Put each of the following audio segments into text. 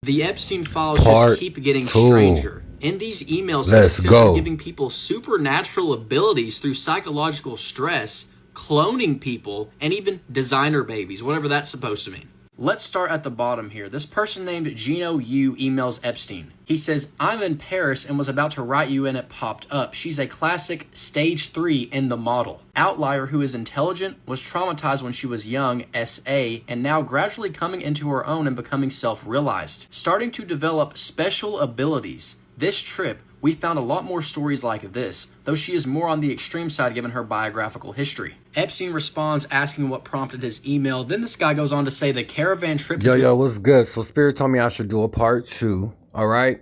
The Epstein files Part just keep getting 2. stranger. In these emails, he Let's discusses go. giving people supernatural abilities through psychological stress, cloning people, and even designer babies, whatever that's supposed to mean. Let's start at the bottom here. This person named Gino Yu emails Epstein. He says, I'm in Paris and was about to write you and it popped up. She's a classic stage 3 in the model. Outlier who is intelligent, was traumatized when she was young, SA, and now gradually coming into her own and becoming self-realized. Starting to develop special abilities. This trip, we found a lot more stories like this, though she is more on the extreme side given her biographical history. Epstein responds asking what prompted his email. Then this guy goes on to say the caravan trip is... Yo, what's good? So Spirit told me I should do a part 2, all right?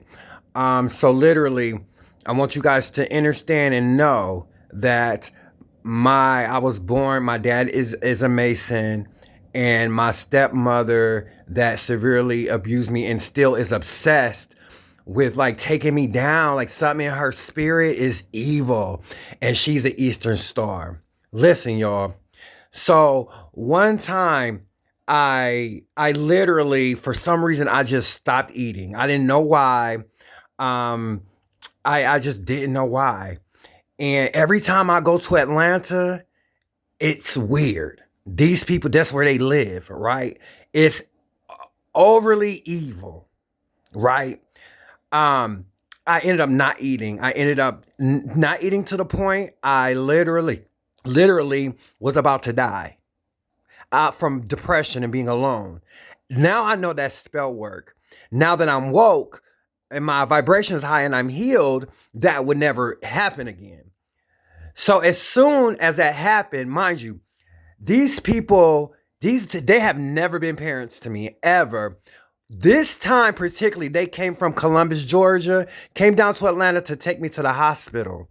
So literally, I want you guys to understand and know that I was born, my dad is a Mason, and my stepmother that severely abused me and still is obsessed with like taking me down, like something in her spirit is evil, and she's an Eastern Star. Listen, y'all. So one time, I literally, for some reason, I just stopped eating. I didn't know why. I just didn't know why. And every time I go to Atlanta, it's weird. These people, that's where they live, right? It's overly evil, right? I ended up not eating. I ended up not eating to the point I literally was about to die from depression and being alone. Now I know that spell work. Now that I'm woke and my vibration is high and I'm healed, that would never happen again. So as soon as that happened, mind you, these people, they have never been parents to me ever. This time particularly, they came from Columbus, Georgia, came down to Atlanta to take me to the hospital,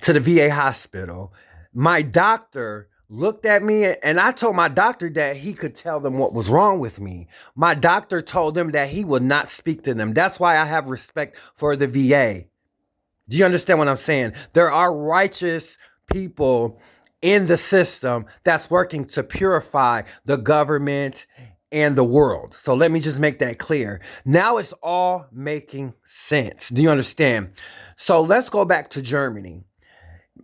to the VA hospital. My doctor looked at me and I told my doctor that he could tell them what was wrong with me. My doctor told them that he would not speak to them. That's why I have respect for the VA. Do you understand what I'm saying? There are righteous people in the system that's working to purify the government and the world. So let me just make that clear. Now it's all making sense. Do you understand? So let's go back to Germany.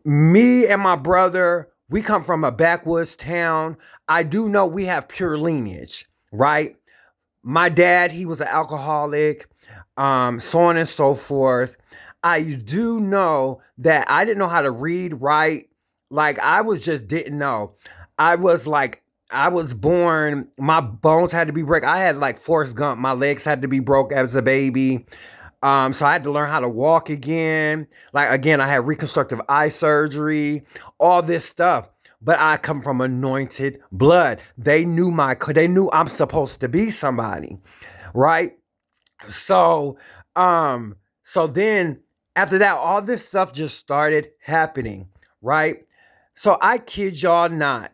Me and my brother, we come from a backwoods town. I do know we have pure lineage, right? My dad, he was an alcoholic, so on and so forth. I do know that I didn't know how to read, write. Like I didn't know. I was born, my bones had to be broke. I had like Forrest Gump. My legs had to be broke as a baby. So I had to learn how to walk again. Like, again, I had reconstructive eye surgery, all this stuff. But I come from anointed blood. They knew I'm supposed to be somebody, right? So then after that, all this stuff just started happening, right? So I kid y'all not.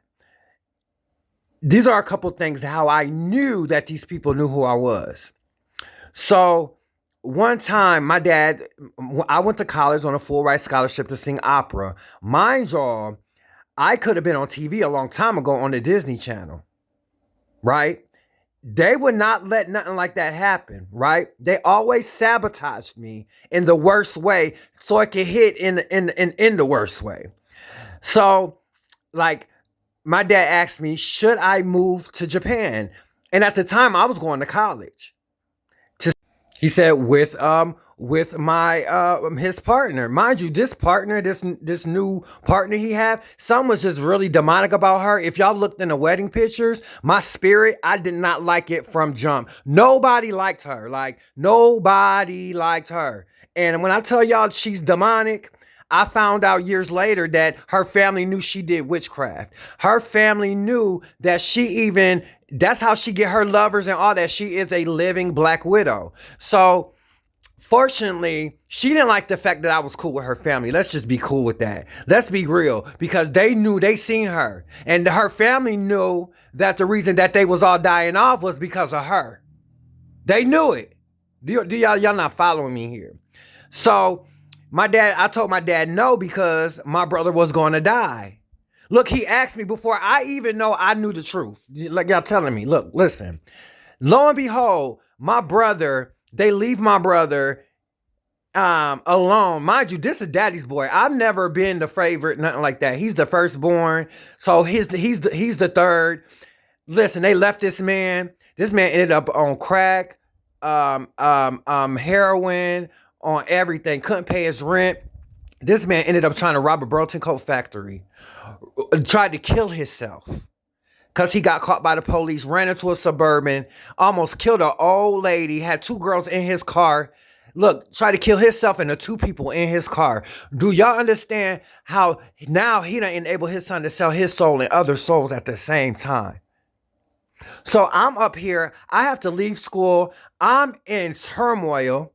These are a couple things how I knew that these people knew who I was. So one time, I went to college on a full ride scholarship to sing opera. Mind y'all, I could have been on TV a long time ago on the Disney Channel, right? They would not let nothing like that happen, right? They always sabotaged me in the worst way so it could hit in the worst way. So, like, my dad asked me, should I move to Japan? And at the time, I was going to college. He said with my his partner, mind you, this new partner he had, something was just really demonic about her. If y'all looked in the wedding pictures, my spirit, I did not like it from jump. Nobody liked her, like nobody liked her. And when I tell y'all she's demonic, I found out years later that her family knew she did witchcraft. Her family knew that that's how she get her lovers and all that. She is a living black widow. So fortunately, she didn't like the fact that I was cool with her family. Let's just be cool with that. Let's be real, because they seen her. And her family knew that the reason that they was all dying off was because of her. They knew it. Y'all not following me here? So I told my dad no because my brother was going to die. Look, he asked me before I even know I knew the truth. Like y'all telling me, look, listen. Lo and behold, my brother, they leave my brother alone. Mind you, this is daddy's boy. I've never been the favorite, nothing like that. He's the firstborn, so he's the third. Listen, they left this man. This man ended up on crack, heroin, on everything. Couldn't pay his rent. This man ended up trying to rob a Burlington Coat factory. Tried to kill himself because he got caught by the police. Ran into a Suburban, almost killed an old lady. Had two girls in his car. Look, tried to kill himself and the two people in his car. Do y'all understand how now he done enabled his son to sell his soul and other souls at the same time? So I'm up here. I have to leave school. I'm in turmoil.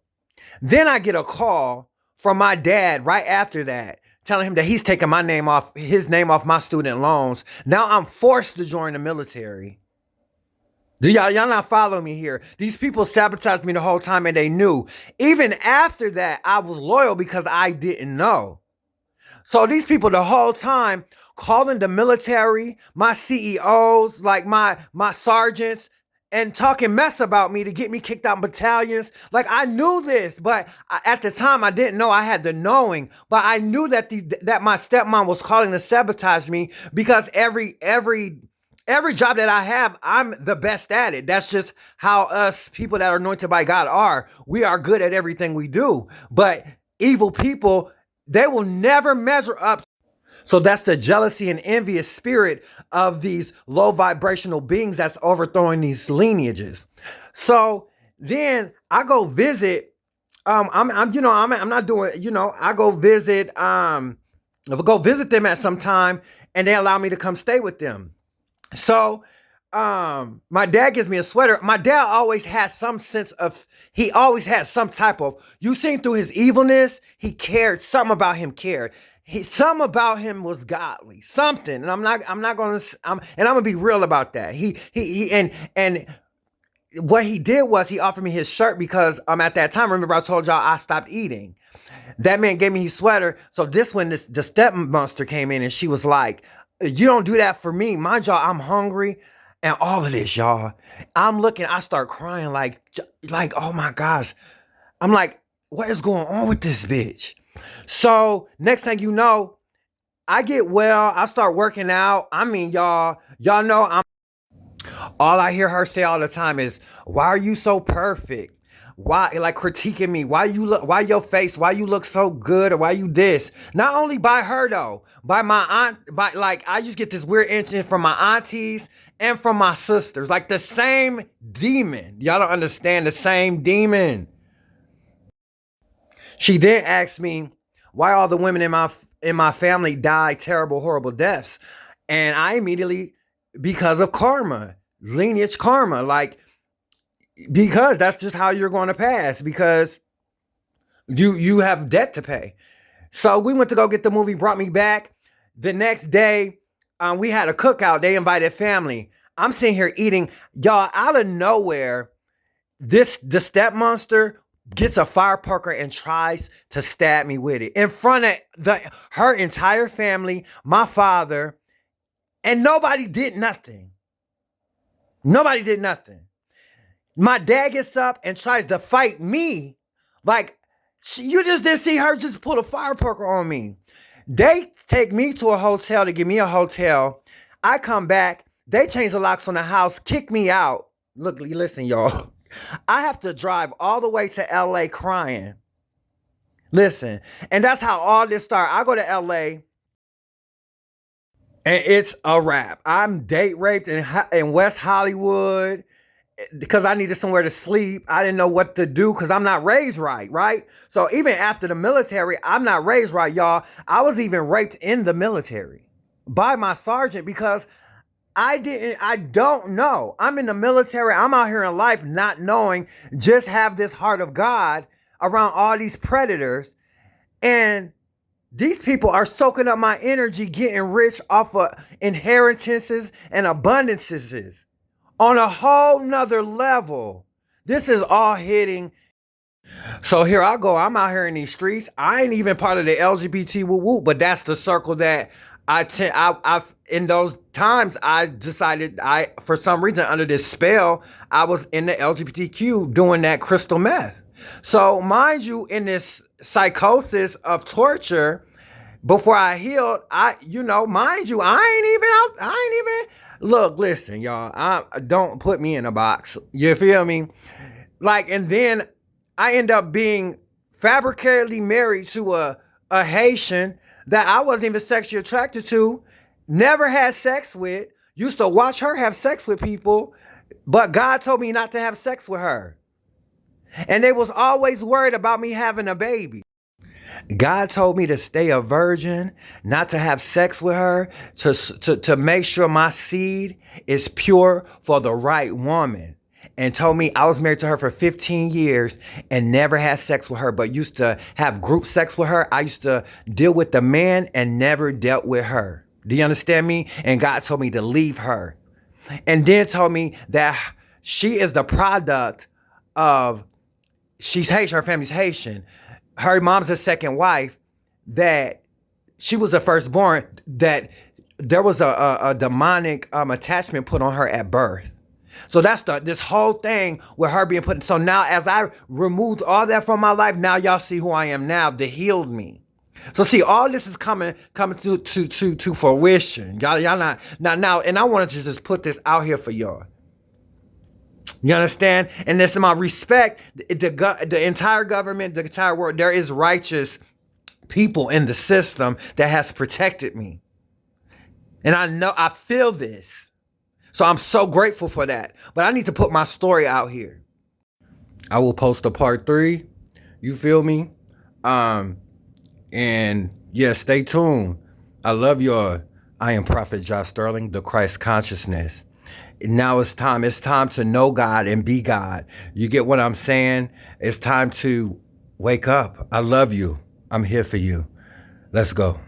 Then I get a call from my dad right after that, telling him that he's taking his name off my student loans. Now I'm forced to join the military. Do y'all not follow me here? These people sabotaged me the whole time and they knew. Even after that, I was loyal because I didn't know. So these people the whole time calling the military, my CEOs, like my sergeants, and talking mess about me to get me kicked out in battalions. Like, I knew this, but at the time I didn't know. I had the knowing, but I knew that my stepmom was calling to sabotage me because every job that I have, I'm the best at it. That's just how us people that are anointed by God are. We are good at everything we do, but evil people, they will never measure up. So that's the jealousy and envious spirit of these low vibrational beings that's overthrowing these lineages. So then I go visit. I'm not doing. I go visit. Go visit them at some time, and they allow me to come stay with them. So my dad gives me a sweater. My dad always has some sense of. He always had some type of. You seen through his evilness, he cared. Something about him cared. Some about him was godly, something, and I'm gonna be real about that. And what he did was he offered me his shirt because at that time, remember I told y'all I stopped eating. That man gave me his sweater. So the step monster came in and she was like, "You don't do that for me, mind y'all. I'm hungry." And all of this, y'all, I'm looking. I start crying like, oh my gosh. I'm like, what is going on with this bitch? So next thing you know, I get well. I start working out. I mean, y'all know all I hear her say all the time is, "Why are you so perfect? Why," like critiquing me. "Why your face? Why you look so good? Or why you this?" Not only by her though, by my aunt, I just get this weird instinct from my aunties and from my sisters. Like the same demon. Y'all don't understand, the same demon. She then asked me why all the women in my family died terrible, horrible deaths. And I immediately, because of karma, lineage karma, like, because that's just how you're going to pass, because you have debt to pay. So we went to go get the movie, brought me back. The next day, we had a cookout. They invited family. I'm sitting here eating. Y'all, out of nowhere, the step monster gets a fire poker and tries to stab me with it in front of her entire family, my father, and nobody did nothing. Nobody did nothing. My dad gets up and tries to fight me. Like, you just didn't see her just pull a fire poker on me. They take me to a hotel to give me a hotel. I come back. They change the locks on the house, kick me out. Look, listen, y'all. I have to drive all the way to LA crying. Listen, and that's how all this started. I go to LA and it's a wrap. I'm date raped in West Hollywood because I needed somewhere to sleep. I didn't know what to do because I'm not raised right? So even after the military, I'm not raised right, y'all. I was even raped in the military by my sergeant because I don't know. I'm in the military. I'm out here in life not knowing, just have this heart of God around all these predators. And these people are soaking up my energy, getting rich off of inheritances and abundances on a whole nother level. This is all hitting. So here I go. I'm out here in these streets. I ain't even part of the LGBT woo woo, but that's the circle that in those times, I decided for some reason, under this spell, I was in the LGBTQ doing that crystal meth. So mind you, in this psychosis of torture, before I healed, mind you, I ain't even, look, listen, y'all, don't put me in a box. You feel me? Like, and then I end up being fabricatedly married to a Haitian that I wasn't even sexually attracted to, never had sex with, used to watch her have sex with people, but God told me not to have sex with her. And they was always worried about me having a baby. God told me to stay a virgin, not to have sex with her, to make sure my seed is pure for the right woman. And told me I was married to her for 15 years and never had sex with her, but used to have group sex with her. I used to deal with the man and never dealt with her. Do you understand me? And God told me to leave her. And then told me that she is the product of, she's Haitian, her family's Haitian. Her mom's a second wife, that she was the firstborn, that there was a demonic attachment put on her at birth. So that's this whole thing with her being put. So now, as I removed all that from my life, now y'all see who I am now. That healed me. So see, all this is coming to fruition. Y'all not now. And I wanted to just put this out here for y'all. You understand? And this is my respect. The entire government, the entire world. There is righteous people in the system that has protected me, and I feel this. So I'm so grateful for that. But I need to put my story out here. I will post a part 3. You feel me? And yeah, stay tuned. I love y'all. I am Prophet Josh Sterling, the Christ consciousness. Now it's time. It's time to know God and be God. You get what I'm saying? It's time to wake up. I love you. I'm here for you. Let's go.